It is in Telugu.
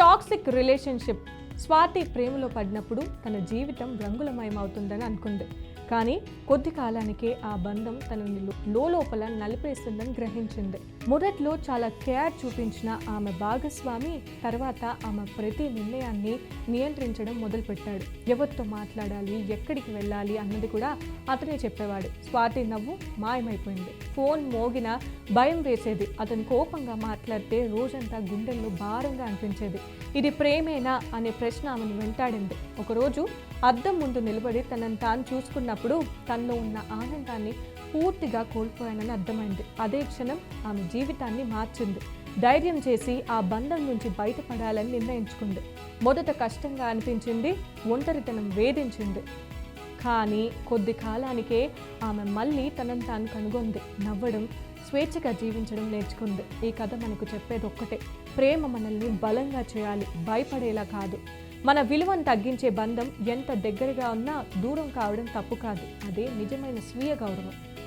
Toxic relationship. స్వాతి ప్రేమలో పడినప్పుడు తన జీవితం రంగులమయమవుతుందని అనుకుంది. కానీ కొద్ది కాలానికే ఆ బంధం తనని లోపల నలిపేస్తుందని గ్రహించింది. మొదట్లో చాలా కేర్ చూపించిన ఆమె భాగస్వామి తర్వాత ఆమె ప్రతి నిర్ణయాన్ని నియంత్రించడం మొదలుపెట్టాడు. ఎవరితో మాట్లాడాలి, ఎక్కడికి వెళ్ళాలి అన్నది కూడా అతనే చెప్పేవాడు. స్వాతి నవ్వు మాయమైపోయింది. ఫోన్ మోగిన భయం వేసేది. అతను కోపంగా మాట్లాడితే రోజంతా గుండెల్లో భారంగా అనిపించేది. ఇది ప్రేమేనా అనే ప్రశ్న ఆమెను వెంటాడింది. ఒకరోజు అద్దం ముందు నిలబడి తనను తాను చూసుకున్నప్పుడు తనలో ఉన్న ఆనందాన్ని పూర్తిగా కోల్పోయానని అర్థమైంది. అదే క్షణం ఆమె జీవితాన్ని మార్చింది. ధైర్యం చేసి ఆ బంధం నుంచి బయటపడాలని నిర్ణయించుకుంది. మొదట కష్టంగా అనిపించింది, ఒంటరితనం వేధించింది. కానీ కొద్ది కాలానికే ఆమె మళ్ళీ తనను తాను కనుగొంది. నవ్వడం, స్వేచ్ఛగా జీవించడం నేర్చుకుంది. ఈ కథ మనకు చెప్పేది ఒక్కటే: ప్రేమ మనల్ని బలంగా చేయాలి, భయపడేలా కాదు. మన విలువను తగ్గించే బంధం ఎంత దగ్గరగా ఉన్నా దూరం కావడం తప్పు కాదు. అదే నిజమైన స్వీయ గౌరవం.